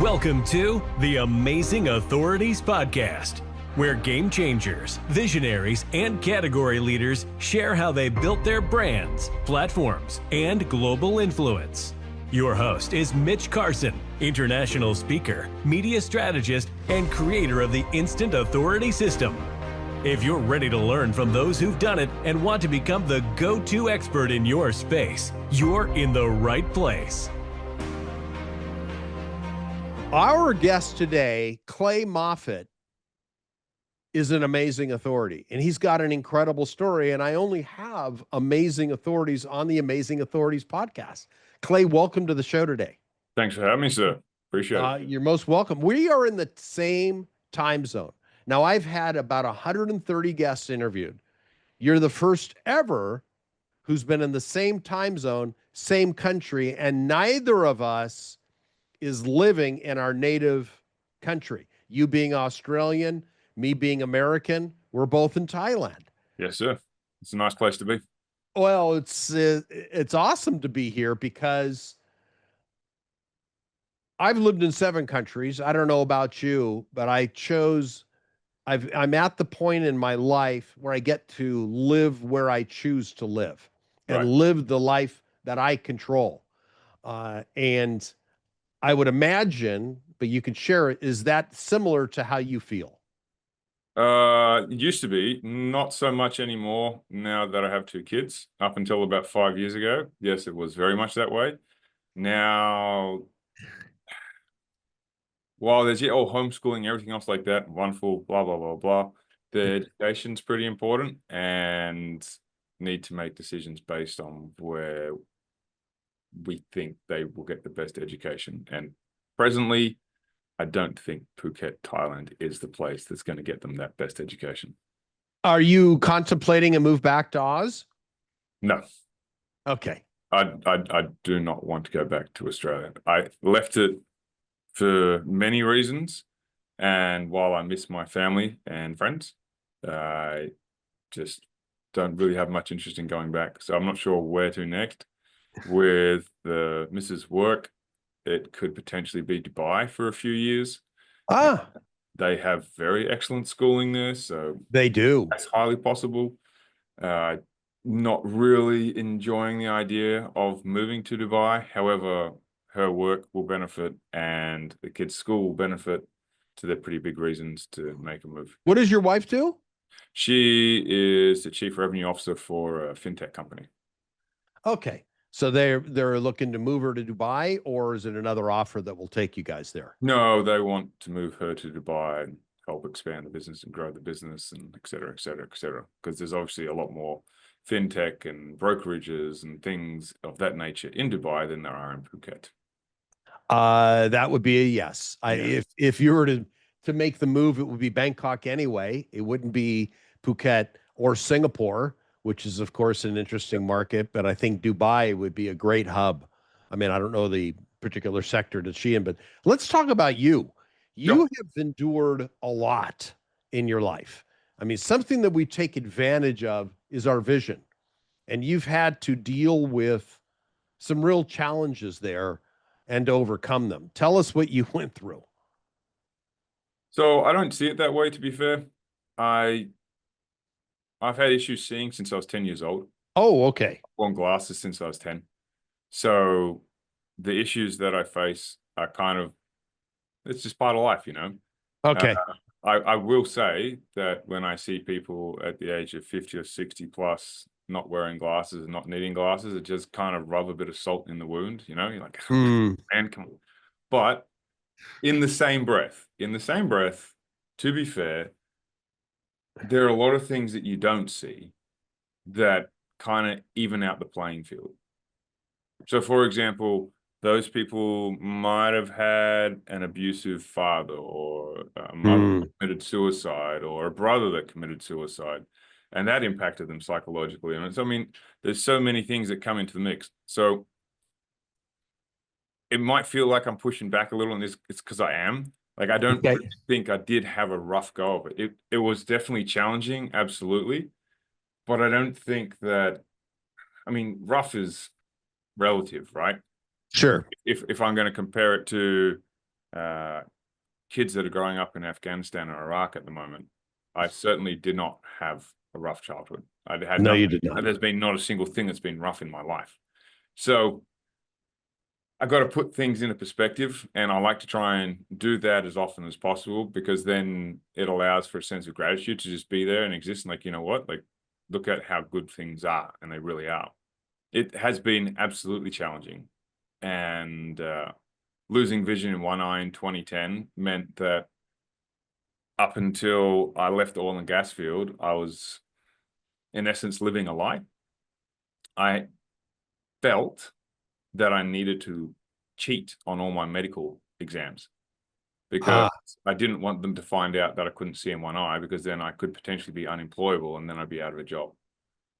Welcome to the Amazing Authorities Podcast, where game changers, visionaries, and category leaders share how they built their brands, platforms, and global influence. Your host is Mitch Carson, international speaker, media strategist, and creator of the Instant Authority System. If you're ready to learn from those who've done it and want to become the go-to expert in your space, you're in the right place. Our guest today, Clay Moffat, is an amazing authority, and he's got an incredible story, and I only have amazing authorities on the Amazing Authorities podcast. Clay, welcome to the show today. Thanks for having me, sir. Appreciate it. You're most welcome. We are in the same time zone. Now, I've had about 130 guests interviewed. You're the first ever who's been in the same time zone, same country, and neither of us is living in our native country. You being Australian, me being American, we're both in Thailand. Yes, sir. It's a nice place to be. Well, it's awesome to be here because I've lived in 7 countries. I don't know about you, but I'm at the point in my life where I get to live where I choose to live and live the life that I control. And I would imagine, but you could share it, is that similar to how you feel? It used to be, not so much anymore now that I have 2 kids. Up until about 5 years ago, yes, it was very much that way. Now, while there's homeschooling, everything else like that, wonderful, blah, blah, blah, blah, the education's pretty important and need to make decisions based on where we think they will get the best education. And presently, I don't think Phuket, Thailand is the place that's going to get them that best education. Are you contemplating a move back to Oz? No. Okay. I do not want to go back to Australia. I left it for many reasons. And while I miss my family and friends, I just don't really have much interest in going back. So I'm not sure where to next. With the Mrs. Work, it could potentially be Dubai for a few years. They have very excellent schooling there, so they do. That's highly possible. Not really enjoying the idea of moving to Dubai. However, her work will benefit and the kids' school will benefit. So they're pretty big reasons to make a move. What does your wife do? She is the chief revenue officer for a fintech company. Okay. So they're looking to move her to Dubai, or is it another offer that will take you guys there? No, they want to move her to Dubai and help expand the business and grow the business and et cetera, et cetera, et cetera. Because there's obviously a lot more fintech and brokerages and things of that nature in Dubai than there are in Phuket. That would be a yes. If you were to make the move, it would be Bangkok anyway. It wouldn't be Phuket or Singapore, which is, of course, an interesting market. But I think Dubai would be a great hub. I mean, I don't know the particular sector that she in, but let's talk about you. You have endured a lot in your life. I mean, something that we take advantage of is our vision. And you've had to deal with some real challenges there and overcome them. Tell us what you went through. So I don't see it that way, to be fair. I've had issues seeing since I was 10 years old. Oh, okay. I've worn glasses since I was 10. So the issues that I face are it's just part of life, you know? Okay. I will say that when I see people at the age of 50 or 60 plus not wearing glasses and not needing glasses, it just kind of rub a bit of salt in the wound, you know? You're like, man, come on. But in the same breath, to be fair, there are a lot of things that you don't see that kind of even out the playing field. So, for example, those people might have had an abusive father or a mother that committed suicide or a brother that committed suicide, and that impacted them psychologically. And so, I mean, there's so many things that come into the mix. So it might feel like I'm pushing back a little on this. It's because I am. Like, I don't really think I did have a rough go of it. It was definitely challenging, absolutely. But I don't think that, I mean, rough is relative, right? Sure. If I'm going to compare it to kids that are growing up in Afghanistan or Iraq at the moment, I certainly did not have a rough childhood. I had No, nothing. you did not. There's been not a single thing that's been rough in my life. So I got to put things into perspective, and I like to try and do that as often as possible, because then it allows for a sense of gratitude to just be there and exist. And like, you know what, like, look at how good things are, and they really are. It has been absolutely challenging, and losing vision in one eye in 2010 meant that up until I left the oil and gas field, I was in essence living a lie. I felt that I needed to cheat on all my medical exams, because I didn't want them to find out that I couldn't see in one eye, because then I could potentially be unemployable and then I'd be out of a job.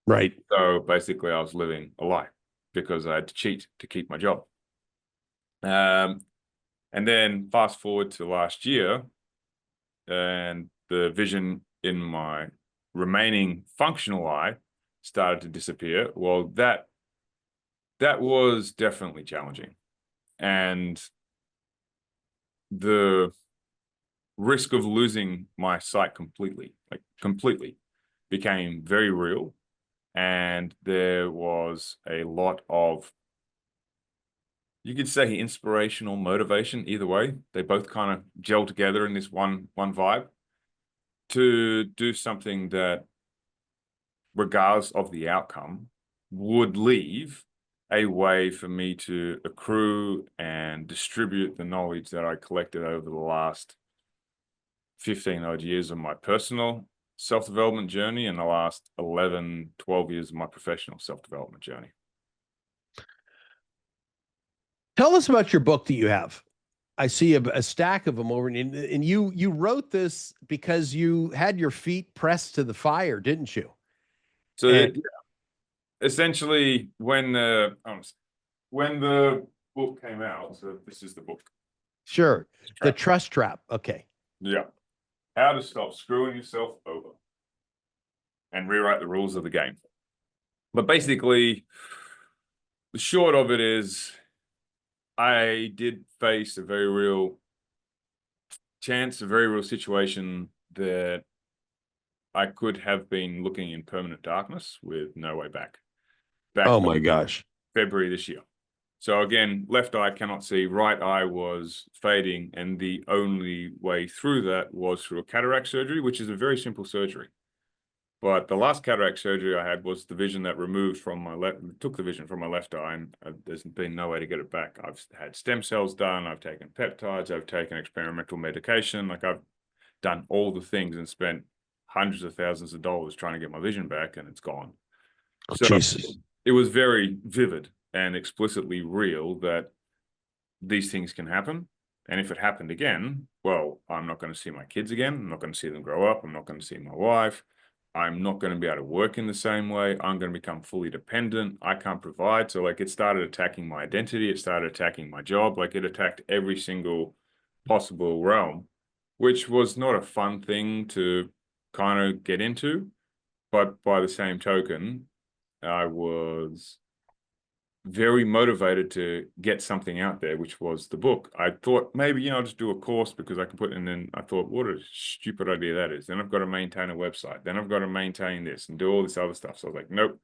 Right. So basically I was living a lie because I had to cheat to keep my job. And then fast forward to last year, and the vision in my remaining functional eye started to disappear. Well, that was definitely challenging. And the risk of losing my sight completely, became very real. And there was a lot of, you could say, inspirational motivation. Either way, they both kind of gel together in this one vibe to do something that, regardless of the outcome, would leave a way for me to accrue and distribute the knowledge that I collected over the last 15 odd years of my personal self-development journey and the last 11, 12 years of my professional self-development journey. Tell us about your book that you have. I see a stack of them over, and you wrote this because you had your feet pressed to the fire, didn't you? So yeah, essentially, when the book came out, so this is the book. Sure. The Trust Trap. Okay. Yeah. How to stop screwing yourself over and rewrite the rules of the game. But basically, the short of it is, I did face a very real chance, a very real situation that I could have been looking in permanent darkness with no way back. Oh my gosh. February this year. So again, left eye cannot see, right eye was fading, and the only way through that was through a cataract surgery, which is a very simple surgery. But the last cataract surgery I had was the vision that removed from my took the vision from my left eye, and there's been no way to get it back. I've had stem cells done, I've taken peptides, I've taken experimental medication, like I've done all the things and spent hundreds of thousands of dollars trying to get my vision back, and it's gone. Oh, so Jesus. It was very vivid and explicitly real that these things can happen. And if it happened again, well, I'm not going to see my kids again. I'm not going to see them grow up. I'm not going to see my wife. I'm not going to be able to work in the same way. I'm going to become fully dependent. I can't provide. So like, it started attacking my identity. It started attacking my job. Like, it attacked every single possible realm, which was not a fun thing to kind of get into. But by the same token, I was very motivated to get something out there, which was the book. I thought maybe, I'll just do a course because I can put it in. And I thought, what a stupid idea that is. Then I've got to maintain a website. Then I've got to maintain this and do all this other stuff. So I was like, nope.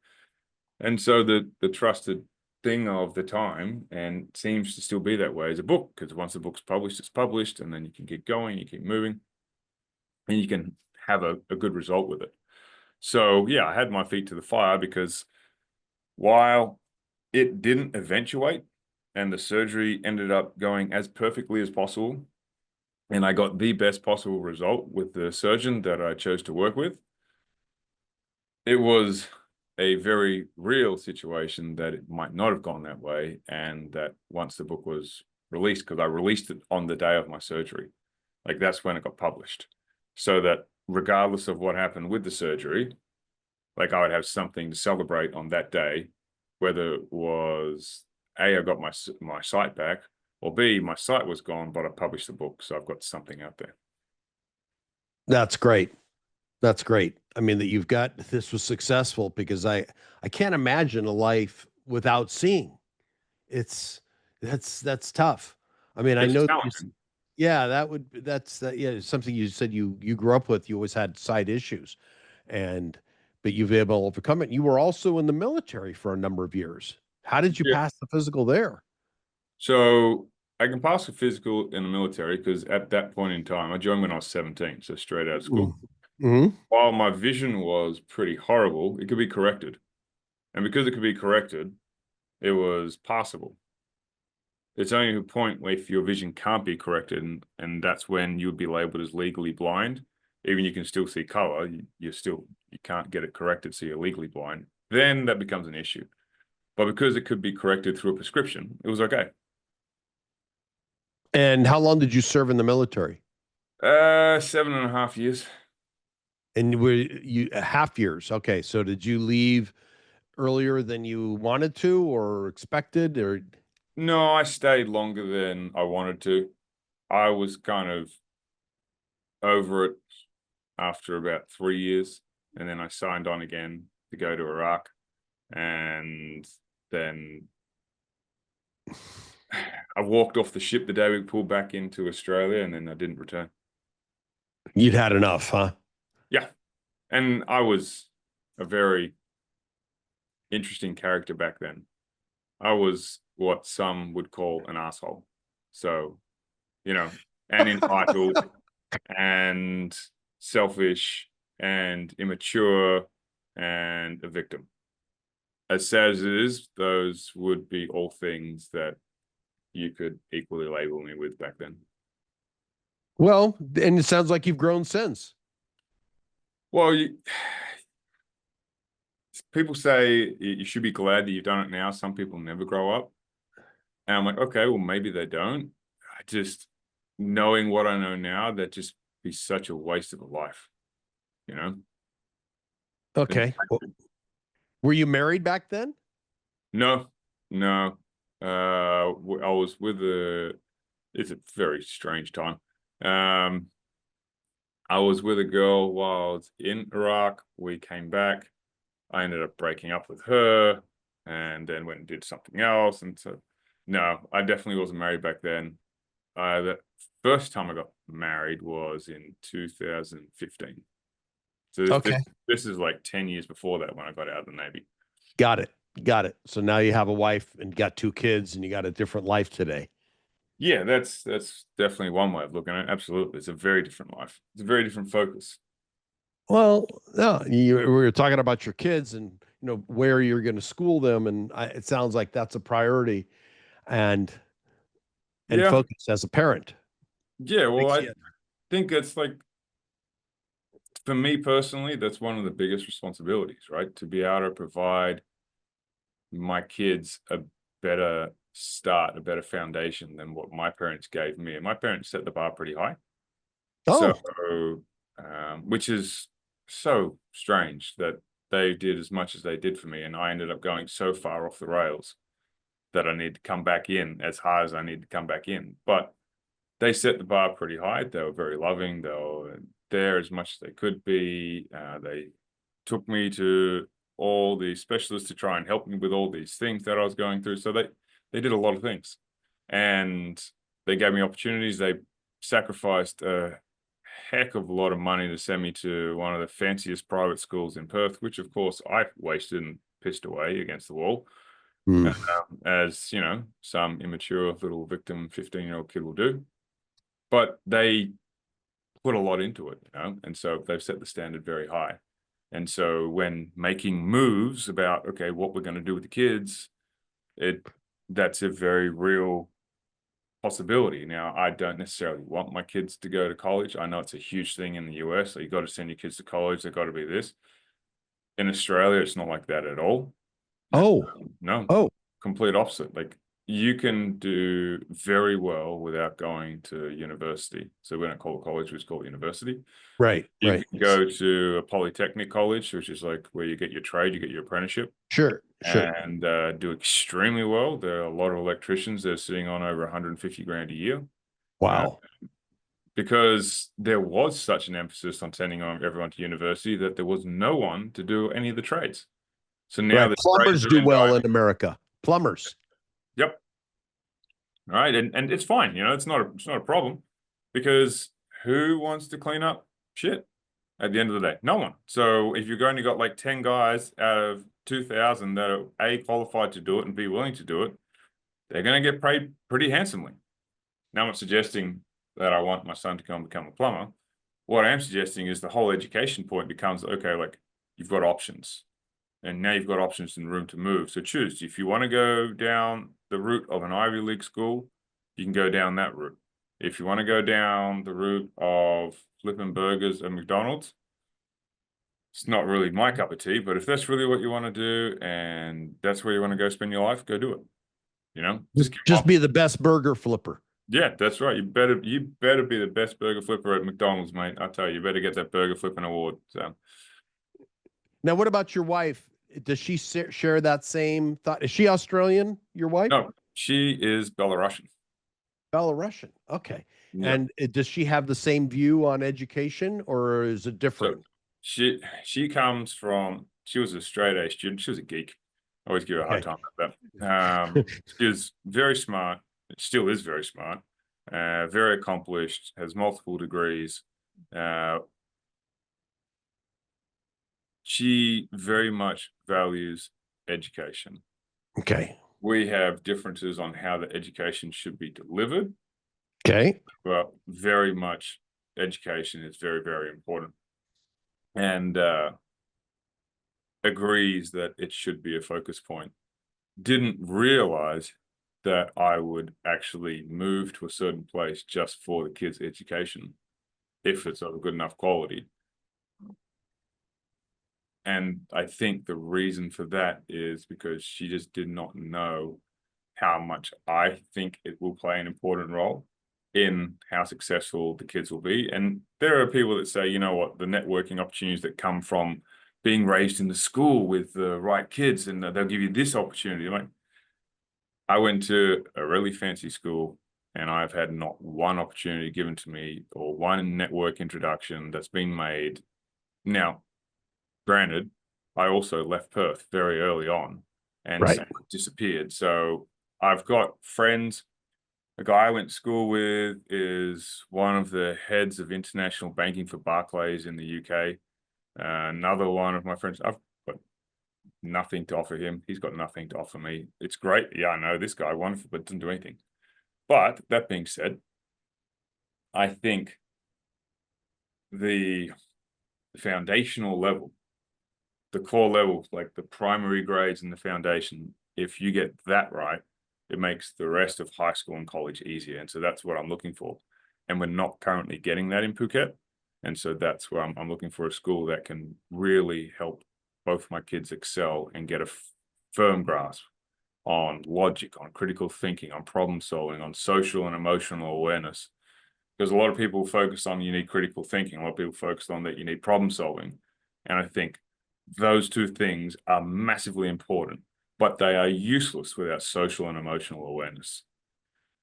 And so the trusted thing of the time, and seems to still be that way, is a book, because once the book's published, it's published, and then you can get going, you keep moving, and you can have a good result with it. So yeah, I had my feet to the fire, because while it didn't eventuate and the surgery ended up going as perfectly as possible, and I got the best possible result with the surgeon that I chose to work with, it was a very real situation that it might not have gone that way. And that once the book was released, because I released it on the day of my surgery, like that's when it got published, so that regardless of what happened with the surgery, like I would have something to celebrate on that day, whether it was A, I got my sight back, or B, my sight was gone, but I published the book, so I've got something out there. That's great. That's great. I mean, that you've got, this was successful, because I can't imagine a life without seeing. That's tough. I mean, I It's know challenging. Yeah, that's yeah, something you said you grew up with. You always had side issues, and but you've been able to overcome it. You were also in the military for a number of years. How did you Yeah. pass the physical there? So I can pass the physical in the military because at that point in time, I joined when I was 17, so straight out of school. Mm-hmm. While my vision was pretty horrible, it could be corrected. And because it could be corrected, it was passable. It's only a point where if your vision can't be corrected, and that's when you'd be labeled as legally blind. Even you can still see color, you can't get it corrected, so you're legally blind. Then that becomes an issue. But because it could be corrected through a prescription, it was okay. And how long did you serve in the military? 7.5 years. And were you half years? Okay, so did you leave earlier than you wanted to or expected, or No, I stayed longer than I wanted to. I was kind of over it after about 3 years, and then I signed on again to go to Iraq, and then I walked off the ship the day we pulled back into Australia, and then I didn't return. you'd had enough, huh? Yeah, and I was a very interesting character back then. I was what some would call an asshole. So, and entitled and selfish and immature and a victim. As sad as it is, those would be all things that you could equally label me with back then. Well, and it sounds like you've grown since. Well, people say you should be glad that you've done it now. Some people never grow up. And I'm like, okay, well, maybe they don't. I just, knowing what I know now, that just be such a waste of a life, you know? Okay. Well, were you married back then? No, no. I was with it's a very strange time. I was with a girl while I was in Iraq. We came back. I ended up breaking up with her and then went and did something else. And so, no, I definitely wasn't married back then. The first time I got married was in 2015. So Okay. this is like 10 years before that when I got out of the Navy. Got it. Got it. So now you have a wife and got two kids and you got a different life today. Yeah, that's definitely one way of looking at it. Absolutely. It's a very different life. It's a very different focus. Well, no, we were talking about your kids and where you're going to school them, and it sounds like that's a priority, and Yeah. focus as a parent. Yeah, well, I Yeah. think it's like, for me personally, that's one of the biggest responsibilities, right? To be able to provide my kids a better start, a better foundation than what my parents gave me. And my parents set the bar pretty high. Oh, So, which is so strange that they did as much as they did for me. And I ended up going so far off the rails that I need to come back in as hard as I need to come back in. But they set the bar pretty high. They were very loving. They were there as much as they could be. They took me to all the specialists to try and help me with all these things that I was going through. So they did a lot of things, and they gave me opportunities. They sacrificed a heck of a lot of money to send me to one of the fanciest private schools in Perth, which of course I wasted and pissed away against the wall. mm. As some immature little victim 15-year-old kid will do. But they put a lot into it, and so they've set the standard very high. And so when making moves about, okay, what we're going to do with the kids, that's a very real possibility. Now, I don't necessarily want my kids to go to college. I know it's a huge thing in the US. So you got to send your kids to college. They've got to be this. In Australia, it's not like that at all. Oh, No, oh, complete opposite. Like, you can do very well without going to university. So we don't call it college, we just call it university. right, You right. can go to a polytechnic college, which is like where you get your trade, you get your apprenticeship, Sure, sure. and do extremely well. There are a lot of electricians that are sitting on over 150 grand a year. Wow. Because there was such an emphasis on sending on everyone to university that there was no one to do any of the trades. So now Right. the Plumbers trades are do in well in America. Plumbers. Yep. Right. And it's fine. It's not a problem. because who wants to clean up shit at the end of the day? No one. So if you've only got like 10 guys out of 2,000 that are A, qualified to do it and B, willing to do it, they're going to get paid pretty handsomely. Now, I'm not suggesting that I want my son to go and become a plumber. What I am suggesting is the whole education point becomes, okay, like you've got options. And now you've got options and room to move. So choose. If you want to go down the route of an Ivy League school, you can go down that route. If you want to go down the route of flipping burgers at McDonald's, it's not really my cup of tea, but if that's really what you want to do and that's where you want to go spend your life, go do it. You know, just be the best burger flipper. Yeah, that's right. You better be the best burger flipper at McDonald's, mate. I tell you better get that burger flipping award. So now, what about your wife? Does she share that same thought? Is she Australian, your wife? No, she is Belarusian. Belarusian. Okay. Yeah. And does she have the same view on education, or is it different? So she comes from, she was a straight A student. She was a geek. I always give her a hard time about that. She was very smart. It still is very smart. Very accomplished. Has multiple degrees. She very much values education. Okay. We have differences on how the education should be delivered. Okay. But very much education is very, very important. And agrees that it should be a focus point. Didn't realize that I would actually move to a certain place just for the kids' education, if it's of a good enough quality. And I think the reason for that is because she just did not know how much I think it will play an important role in how successful the kids will be. And there are people that say, you know what, the networking opportunities that come from being raised in the school with the right kids, and they'll give you this opportunity. I'm like, I went to a really fancy school and I've had not one opportunity given to me or one network introduction that's been made. Now, granted, I also left Perth very early on and disappeared. So I've got friends. The guy I went to school with is one of the heads of international banking for Barclays in the UK. Another one of my friends, I've got nothing to offer him. He's got nothing to offer me. It's great. Yeah, I know this guy, wonderful, but doesn't do anything. But that being said, I think the foundational level, the core level, like the primary grades and the foundation, if you get that right, it makes the rest of high school and college easier. And so that's what I'm looking for. And we're not currently getting that in Phuket. And so that's where I'm looking for a school that can really help both my kids excel and get a firm grasp on logic, on critical thinking, on problem solving, on social and emotional awareness. Because a lot of people focus on you need critical thinking. A lot of people focus on that you need problem solving. And I think those two things are massively important, but they are useless without social and emotional awareness.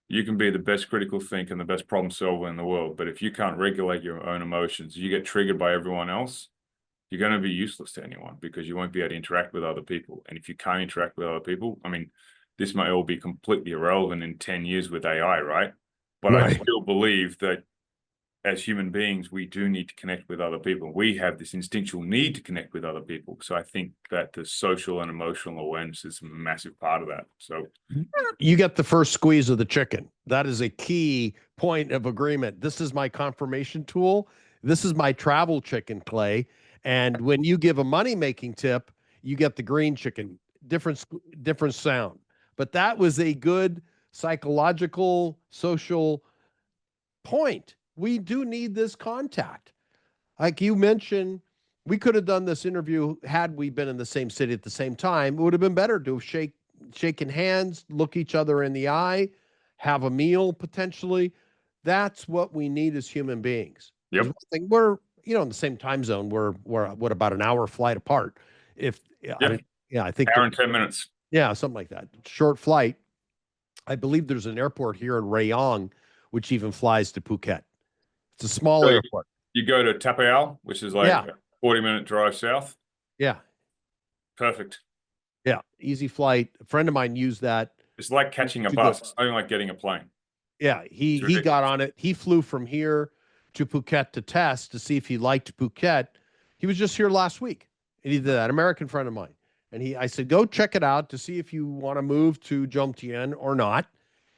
You can be the best critical thinker and the best problem solver in the world, but if you can't regulate your own emotions, you get triggered by everyone else, you're going to be useless to anyone because you won't be able to interact with other people. And if you can't interact with other people, I mean, this may all be completely irrelevant in 10 years with AI, right? But I still believe that as human beings, we do need to connect with other people. We have this instinctual need to connect with other people. So I think that the social and emotional awareness is a massive part of that. So you get the first squeeze of the chicken. That is a key point of agreement. This is my confirmation tool. This is my travel chicken, Clay. And when you give a money-making tip, you get the green chicken, different sound. But that was a good psychological, social point. We do need this contact. Like you mentioned, we could have done this interview had we been in the same city at the same time. It would have been better to have shaken hands, look each other in the eye, have a meal potentially. That's what we need as human beings. Yep. We're, in the same time zone. We're what, about an hour flight apart? I think hour and 10 minutes. Yeah, something like that. Short flight. I believe there's an airport here in Rayong, which even flies to Phuket. It's a small airport. You go to Tapao, which is like a 40-minute drive south. Yeah. Perfect. Yeah. Easy flight. A friend of mine used that. It's like catching a bus. It's not even like getting a plane. Yeah, It's he got ridiculous. on it. He flew from here to Phuket to test to see if he liked Phuket. He was just here last week, and he did that. An American friend of mine, and I said, go check it out to see if you want to move to Jomtien or not,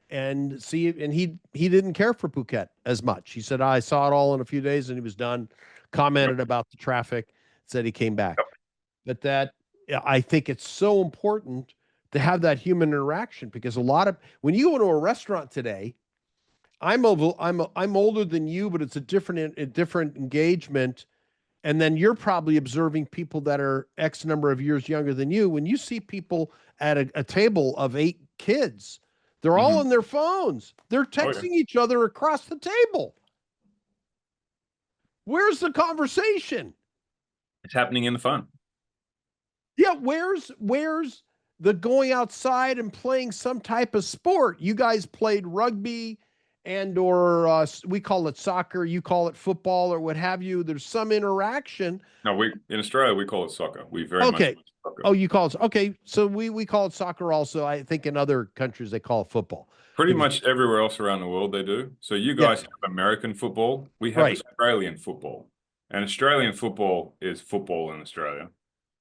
and see. And he didn't care for Phuket as much. He said, I saw it all in a few days, and he was done. Yep. Commented about the traffic, said he came back. Yep. But that, yeah, I think it's so important to have that human interaction, because a lot of when you go to a restaurant today, I'm older than you, but it's a different engagement. And then you're probably observing people that are X number of years younger than you. When you see people at a table of 8 kids, they're all Mhm. on their phones. They're Oh yeah. texting each other across the table. Where's the conversation? It's happening in the phone. Yeah, where's the going outside and playing some type of sport? You guys played rugby and or we call it soccer, you call it football or what have you. There's some interaction. No, we in Australia we call it soccer. We very much Okay. call it soccer. Oh, you call it okay. So we call it soccer also. I think in other countries they call it football. Pretty Because much everywhere else around the world they do. So you yeah, guys have American football. We have right. Australian football. And Australian football is football in Australia.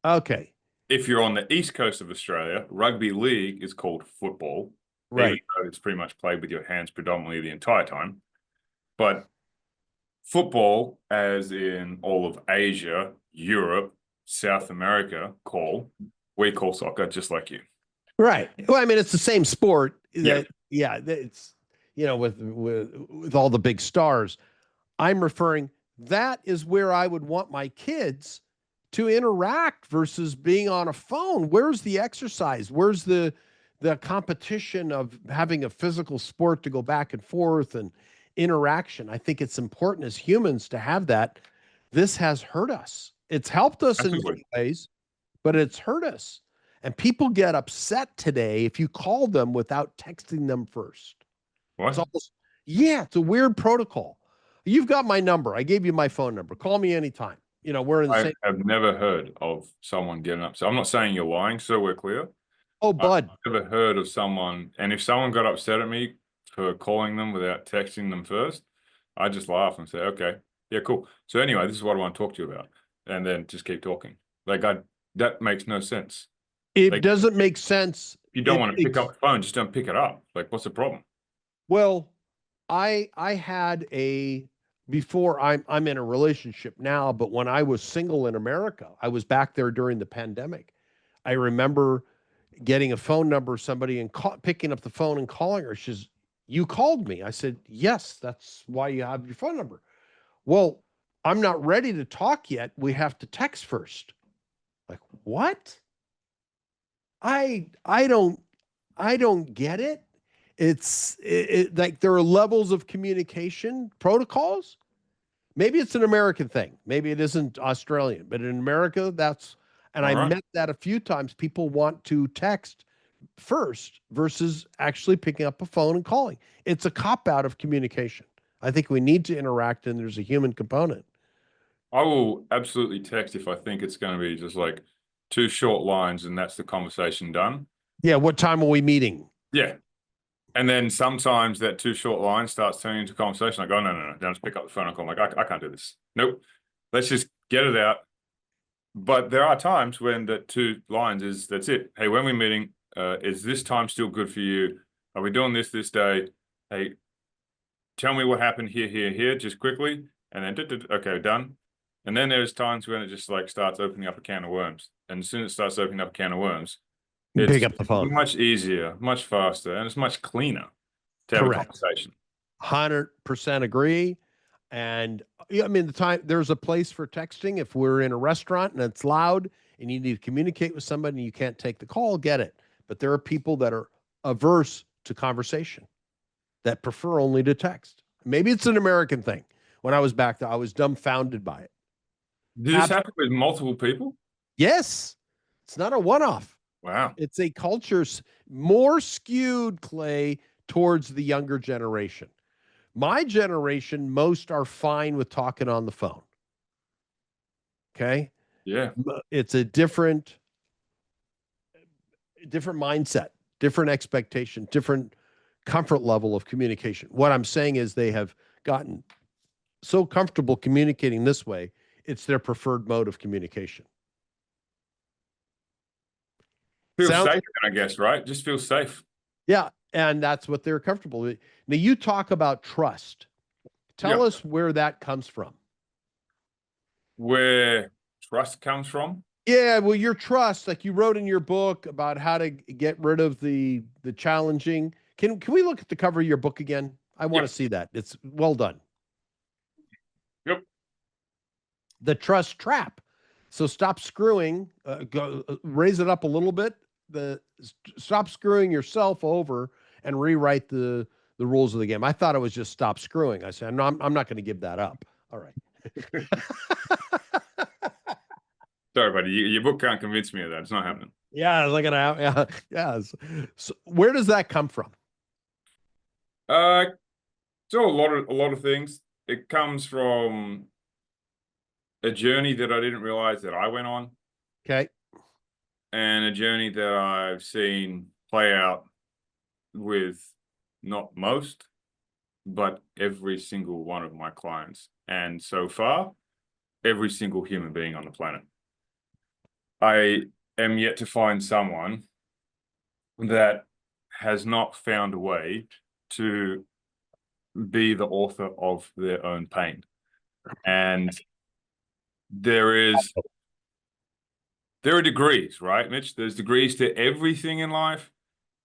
Okay. If you're on the east coast of Australia, rugby league is called football, even Right. though it's pretty much played with your hands predominantly the entire time. But football, as in all of Asia, Europe, South America, we call soccer just like you. Right. Well, I mean, it's the same sport. Yeah. It's with all the big stars. I'm referring, that is where I would want my kids to interact versus being on a phone. Where's the exercise? Where's the competition of having a physical sport to go back and forth and interaction? I think it's important as humans to have that. This has hurt us. It's helped us in Absolutely. many ways, but it's hurt us. And people get upset today if you call them without texting them first. It's What? almost, yeah, it's a weird protocol. You've got my number. I gave you my phone number. Call me anytime. We're in the I same. have never heard of someone getting upset. I'm not saying you're lying, so we're clear. Oh, I've bud. never heard of someone, and if someone got upset at me for calling them without texting them first, I just laugh and say, okay, yeah, cool. So anyway, this is what I want to talk to you about. And then just keep talking. That makes no sense. It Like, doesn't make sense. if you don't want to pick up the phone, just don't pick it up. Like, what's the problem? Well, I had before I'm in a relationship now, but when I was single in America, I was back there during the pandemic. I remember getting a phone number of somebody and picking up the phone and calling her. She says, "You called me." I said, "Yes, that's why you have your phone number." Well, I'm not ready to talk yet. We have to text first. Like, what? I don't get it. Like there are levels of communication protocols. Maybe it's an American thing. Maybe it isn't Australian, but in America, and All I right. met that a few times. People want to text first versus actually picking up a phone and calling. It's a cop out of communication. I think we need to interact, and there's a human component. I will absolutely text if I think it's going to be just like 2 short lines and that's the conversation done. Yeah. What time are we meeting? Yeah. And then sometimes that 2 short lines starts turning into conversation. Like, oh, no. Don't just pick up the phone and call. I'm like, I can't do this. Nope. Let's just get it out. But there are times when the 2 lines that's it. Hey, when we're meeting, is this time still good for you? Are we doing this day? Hey, tell me what happened here, just quickly. And then, okay, done. And then there's times when it just like starts opening up a can of worms. And as soon as it starts opening up a can of worms, Pick it's up the phone. much easier, much faster, and it's much cleaner to have a Correct. conversation. 100% agree. And yeah, I mean, there's a place for texting. If we're in a restaurant and it's loud and you need to communicate with somebody and you can't take the call, get it. But there are people that are averse to conversation, that prefer only to text. Maybe it's an American thing. When I was back there, I was dumbfounded by it. Did this happen with multiple people? Yes. It's not a one-off. Wow. It's a culture more skewed, Clay, towards the younger generation. My generation, most are fine with talking on the phone. Okay. Yeah. It's a different mindset, different expectation, different comfort level of communication. What I'm saying is they have gotten so comfortable communicating this way, it's their preferred mode of communication. Feel Sounds, safe, I guess, right? Just feel safe. yeah, and that's what they're comfortable with. Now you talk about trust. Tell us where that comes from. Where trust comes from? Yeah, well, your trust, like you wrote in your book about how to get rid of the challenging. Can we look at the cover of your book again? I want to see that. It's well done. Yep. The trust trap. So stop screwing. Raise it up a little bit. Stop screwing yourself over and rewrite the rules of the game. I thought it was just stop screwing. I said, no, I'm not going to give that up. All right. Sorry, buddy. Your book can't convince me of that. It's not happening. Yeah, look at how. Yeah, yeah. So where does that come from? So a lot of things. It comes from a journey that I didn't realize that I went on, Okay. and a journey that I've seen play out with not most, but every single one of my clients, and so far, every single human being on the planet. I am yet to find someone that has not found a way to be the author of their own pain. And there are degrees, right, Mitch? There's degrees to everything in life.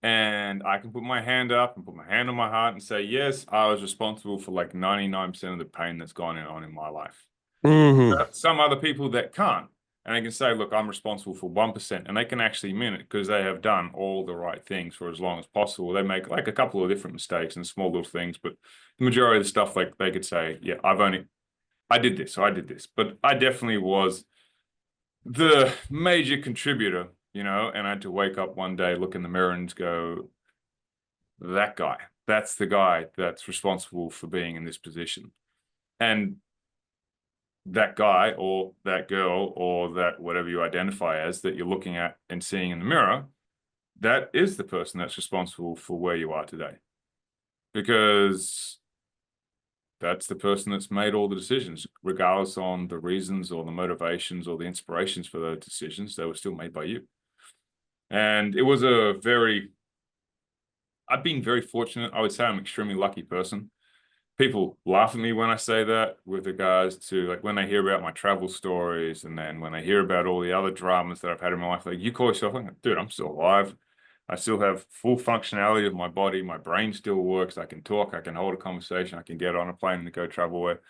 And I can put my hand up and put my hand on my heart and say, yes, I was responsible for like 99% of the pain that's gone on in my life. Some other people that can't. And they can say, look, I'm responsible for 1%. And they can actually mean it because they have done all the right things for as long as possible. They make like a couple of different mistakes and small little things. But the majority of the stuff, like they could say, yeah, I did this, so I did this. But I definitely was the major contributor, and I had to wake up one day, look in the mirror and go, that's the guy that's responsible for being in this position. And that guy or that girl or that whatever you identify as that you're looking at and seeing in the mirror, that is the person that's responsible for where you are today. Because that's the person that's made all the decisions, regardless on the reasons or the motivations or the inspirations for those decisions, they were still made by you. And it was I've been very fortunate. I would say I'm an extremely lucky person. People laugh at me when I say that with regards to like when they hear about my travel stories and then when they hear about all the other dramas that I've had in my life, like you call yourself, like, dude, I'm still alive. I still have full functionality of my body. My brain still works. I can talk. I can hold a conversation. I can get on a plane and go travel where.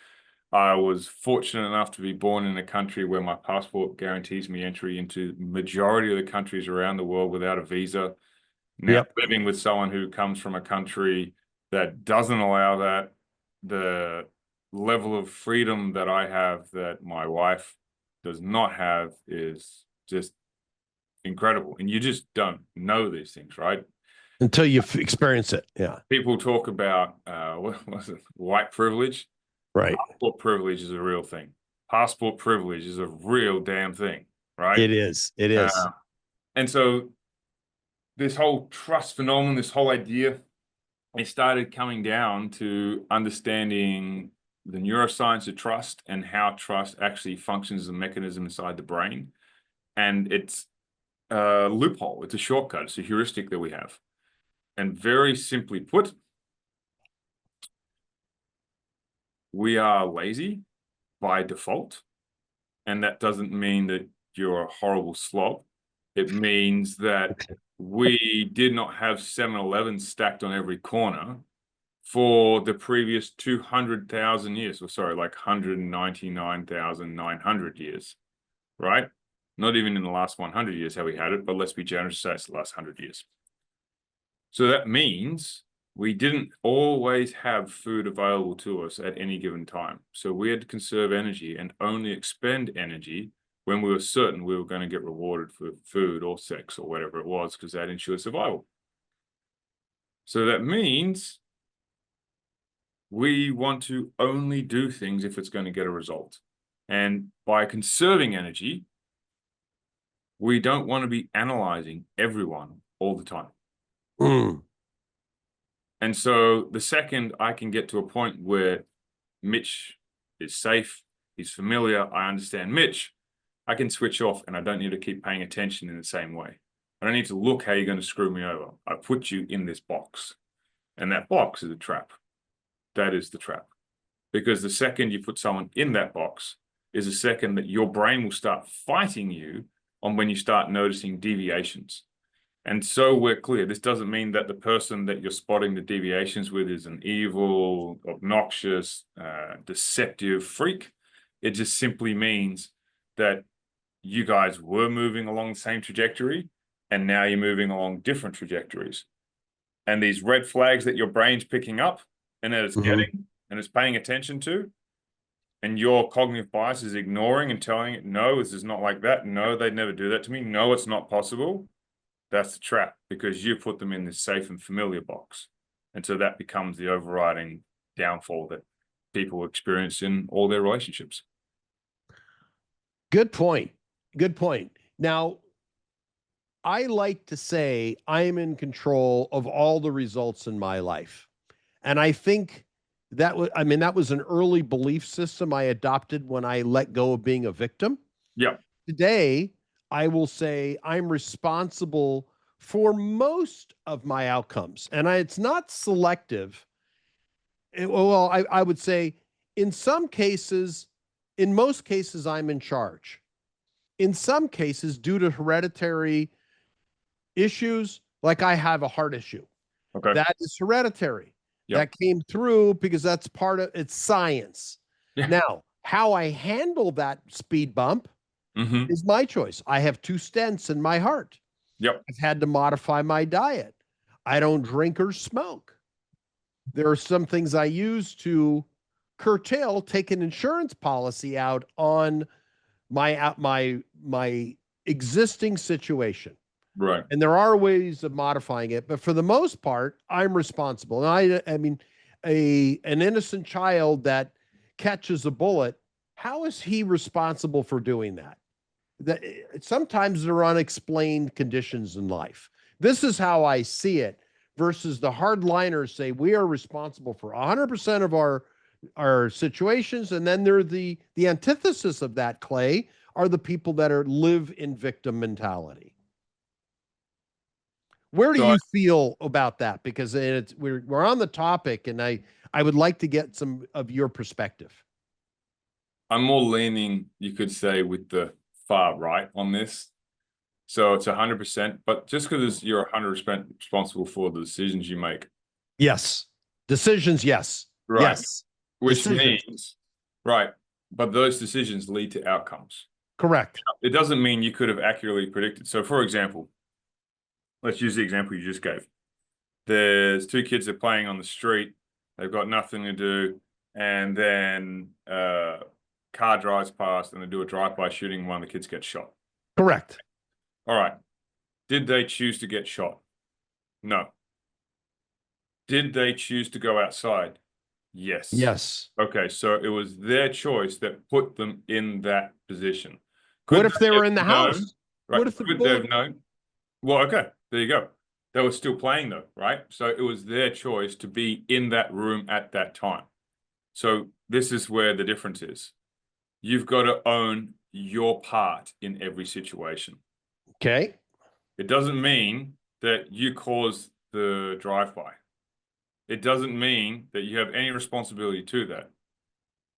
I was fortunate enough to be born in a country where my passport guarantees me entry into majority of the countries around the world without a visa. Now, living with someone who comes from a country that doesn't allow that, the level of freedom that I have that my wife does not have is just incredible. And you just don't know these things, right? Until you experience it. Yeah. People talk about what was it? White privilege. Right. Passport privilege is a real thing. Passport privilege is a real damn thing, right? It is. It is. And so this whole trust phenomenon, this whole idea, it started coming down to understanding the neuroscience of trust and how trust actually functions as a mechanism inside the brain. And it's a loophole. It's a shortcut. It's a heuristic that we have. And very simply put, we are lazy by default. And that doesn't mean that you're a horrible slob. It means that we did not have 7-Eleven stacked on every corner for the previous 200,000 years, or sorry, like 199,900 years, right? Not even in the last 100 years have we had it, but let's be generous, say it's the last 100 years. So that means we didn't always have food available to us at any given time. So we had to conserve energy and only expend energy when we were certain we were going to get rewarded for food or sex or whatever it was, because that ensured survival. So that means we want to only do things if it's going to get a result. And by conserving energy, we don't want to be analyzing everyone all the time. And so the second I can get to a point where Mitch is safe, he's familiar, I understand Mitch, I can switch off and I don't need to keep paying attention in the same way. I don't need to look how you're going to screw me over. I put you in this box. And that box is a trap. That is the trap. Because the second you put someone in that box is the second that your brain will start fighting you on when you start noticing deviations. And so we're clear. This doesn't mean that the person that you're spotting the deviations with is an evil, obnoxious, deceptive freak. It just simply means that you guys were moving along the same trajectory, and now you're moving along different trajectories. And these red flags that your brain's picking up and that it's getting and it's paying attention to, and your cognitive bias is ignoring and telling it, no, this is not like that. No, they'd never do that to me. No, it's not possible. That's the trap, because you put them in this safe and familiar box. And so that becomes the overriding downfall that people experience in all their relationships. Good point. Good point. Now, I like to say I'm in control of all the results in my life. And I think that was an early belief system I adopted when I let go of being a victim. Yeah. Today, I will say I'm responsible for most of my outcomes. And it's not selective. I would say in most cases, I'm in charge. In some cases, due to hereditary issues, like I have a heart issue. Okay. That is hereditary. Yep. That came through because that's part of it's science. Yeah. Now, how I handle that speed bump is my choice. I have 2 stents in my heart. Yep. I've had to modify my diet. I don't drink or smoke. There are some things I use to curtail, take an insurance policy out on my existing situation. Right. And there are ways of modifying it, but for the most part, I'm responsible. And I mean, an innocent child that catches a bullet, how is he responsible for doing that? That sometimes there are unexplained conditions in life. This is how I see it, versus the hardliners say we are responsible for 100% of our situations, and then they're the antithesis of that, Clay, are the people that live in victim mentality. Where do you feel about that? Because we're on the topic, and I would like to get some of your perspective. I'm more leaning, you could say, with the far right on this. So it's 100%, but just because you're 100% responsible for the decisions you make. Yes. Decisions, yes. Right. Yes. Which Decisions. means, right, but those decisions lead to outcomes. Correct. It doesn't mean you could have accurately predicted. So for example, let's use the example you just gave. There's 2 kids that are playing on the street. They've got nothing to do. And then car drives past and they do a drive-by shooting. One of the kids gets shot. Correct. All right. Did they choose to get shot? No. Did they choose to go outside? Yes. Yes. Okay. So it was their choice that put them in that position. What if they were in the house? Right. What if Could they have known? Well, okay. There you go. They were still playing though, right? So it was their choice to be in that room at that time. So this is where the difference is. You've got to own your part in every situation. Okay. It doesn't mean that you caused the drive-by. It doesn't mean that you have any responsibility to that.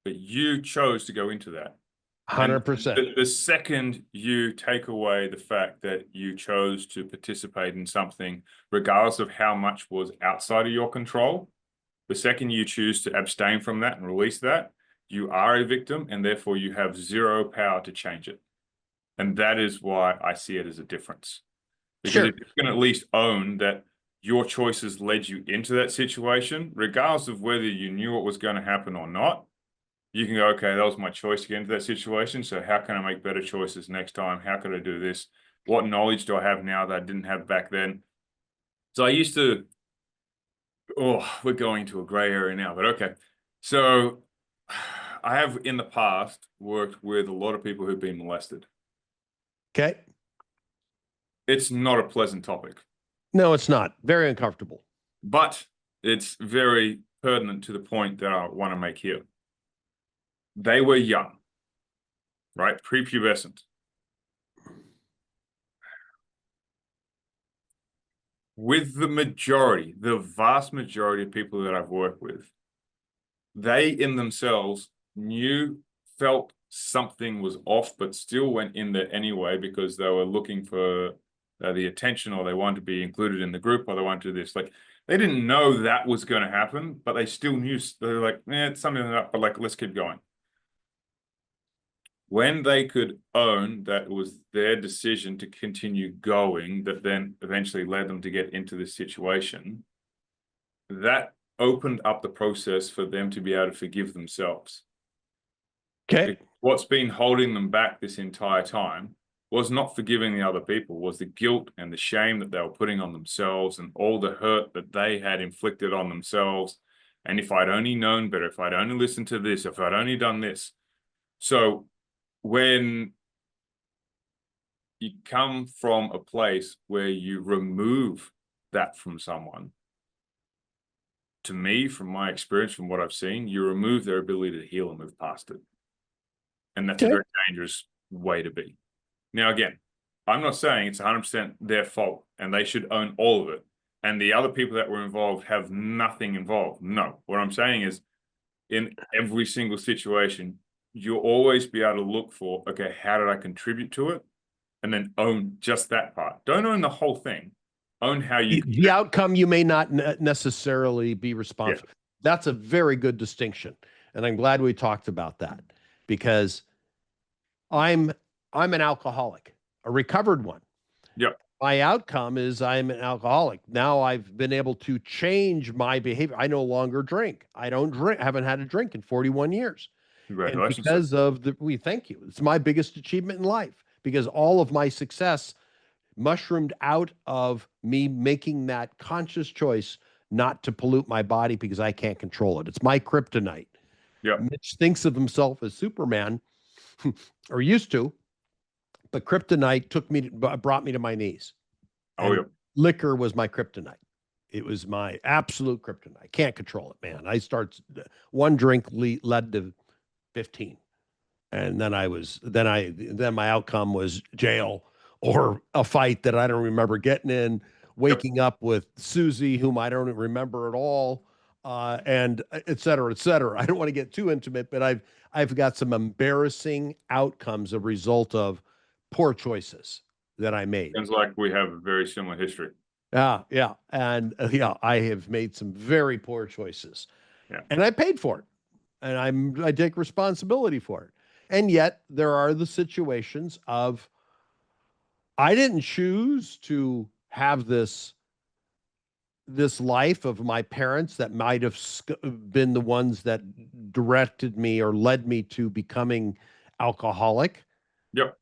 But you chose to go into that. 100%. The second you take away the fact that you chose to participate in something, regardless of how much was outside of your control, the second you choose to abstain from that and release that, you are a victim, and therefore you have zero power to change it. And that is why I see it as a difference. Because if you can at least own that your choices led you into that situation, regardless of whether you knew what was going to happen or not, you can go, okay, that was my choice to get into that situation. So how can I make better choices next time? How could I do this? What knowledge do I have now that I didn't have back then? So I used to, we're going to a gray area now, but okay. So I have in the past worked with a lot of people who've been molested. Okay. It's not a pleasant topic. No, it's not. Very uncomfortable. But it's very pertinent to the point that I want to make here. They were young, right? Prepubescent. With the vast majority of people that I've worked with, they in themselves felt something was off, but still went in there anyway because they were looking for the attention, or they wanted to be included in the group, or they wanted to do this. Like, they didn't know that was going to happen, but they still knew. They're like, it's something like that, but like, let's keep going. When they could own that it was their decision to continue going, that then eventually led them to get into this situation, that opened up the process for them to be able to forgive themselves. Okay. What's been holding them back this entire time was not forgiving the other people, was the guilt and the shame that they were putting on themselves, and all the hurt that they had inflicted on themselves. And if I'd only known better, if I'd only listened to this, if I'd only done this. So when you come from a place where you remove that from someone, to me, from my experience, from what I've seen, you remove their ability to heal and move past it. And that's a very dangerous way to be. Now, again, I'm not saying it's 100% their fault and they should own all of it, and the other people that were involved have nothing involved. No, what I'm saying is, in every single situation, you'll always be able to look for, okay, how did I contribute to it? And then own just that part. Don't own the whole thing. Own how you the outcome you may not necessarily be responsible. Yeah. That's a very good distinction. And I'm glad we talked about that, because I'm an alcoholic, a recovered one. Yep. My outcome is I'm an alcoholic. Now I've been able to change my behavior. I no longer drink. I don't drink. I haven't had a drink in 41 years. Congratulations. And because of thank you. It's my biggest achievement in life, because all of my success mushroomed out of me making that conscious choice not to pollute my body because I can't control it. It's my kryptonite. Yeah. Mitch thinks of himself as Superman, or used to, but kryptonite brought me to my knees. Oh, yeah. Liquor was my kryptonite. It was my absolute kryptonite. Can't control it, man. One drink led to 15. And then my outcome was jail, or a fight that I don't remember getting in, waking up with Susie, whom I don't remember at all, and et cetera, et cetera. I don't want to get too intimate, but I've got some embarrassing outcomes as a result of poor choices that I made. Sounds like we have a very similar history. Yeah. And I have made some very poor choices. Yeah. And I paid for it. And I take responsibility for it. And yet there are the situations of, I didn't choose to have this life of my parents that might have been the ones that directed me or led me to becoming alcoholic. Yep.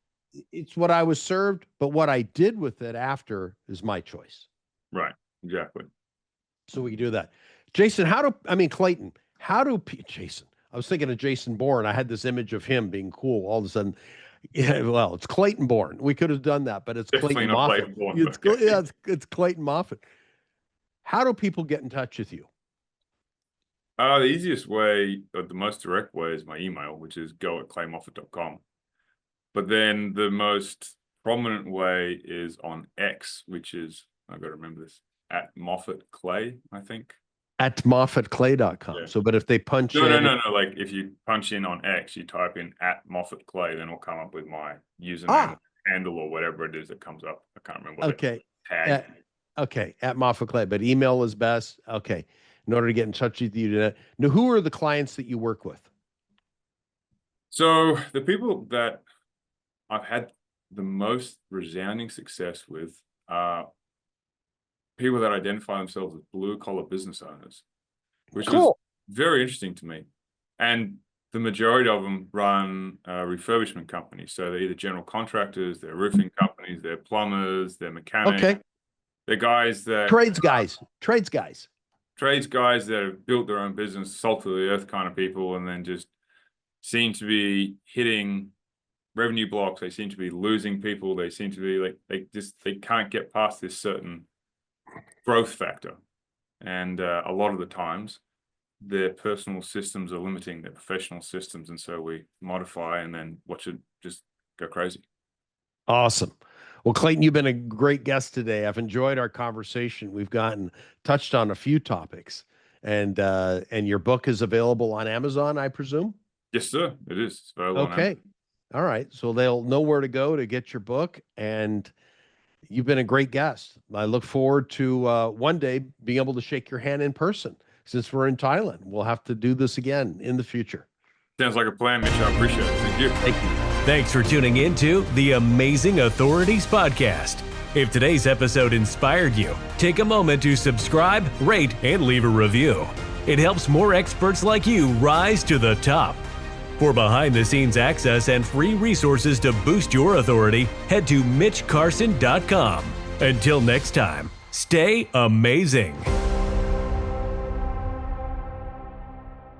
It's what I was served, but what I did with it after is my choice. Right. Exactly. So we can do that. Jason, Clayton, Jason, I was thinking of Jason Bourne. I had this image of him being cool. All of a sudden, well, it's Clayton Bourne. We could have done that, but it's Clayton Moffat. It's Clayton Moffat. How do people get in touch with you? The easiest way, or the most direct way, is my email, which is go@claymoffat.com. But then the most prominent way is on X, which is, I've got to remember this, @MoffatClay, I think. @MoffatClay.com. Yeah. So, but if they punch in... No. Like, if you punch in on X, you type in @MoffatClay, then it'll come up with my username, handle, or whatever it is that comes up. I can't remember. Okay. Tag. Okay, @MoffatClay, but email is best. Okay. In order to get in touch with you. Now, who are the clients that you work with? So the people that I've had the most resounding success with are people that identify themselves as blue-collar business owners, which is very interesting to me. And the majority of them run refurbishment companies. So they're either general contractors, they're roofing companies, they're plumbers, they're mechanics. Okay. They're guys that... Trades guys that have built their own business, salt of the earth kind of people, and then just seem to be hitting revenue blocks. They seem to be losing people. They seem to be like, they can't get past this certain growth factor. And a lot of the times, their personal systems are limiting their professional systems. And so we modify and then watch it just go crazy. Awesome. Well, Clayton, you've been a great guest today. I've enjoyed our conversation. We've touched on a few topics, and your book is available on Amazon, I presume? Yes, sir. It is. It's available on Okay. Amazon. All right. So they'll know where to go to get your book, and you've been a great guest. I look forward to one day being able to shake your hand in person. Since we're in Thailand, we'll have to do this again in the future. Sounds like a plan, Mitch. I appreciate it. Thank you. Thank you. Thanks for tuning in to the Amazing Authorities Podcast. If today's episode inspired you, take a moment to subscribe, rate, and leave a review. It helps more experts like you rise to the top. For behind-the-scenes access and free resources to boost your authority, head to MitchCarson.com. Until next time, stay amazing.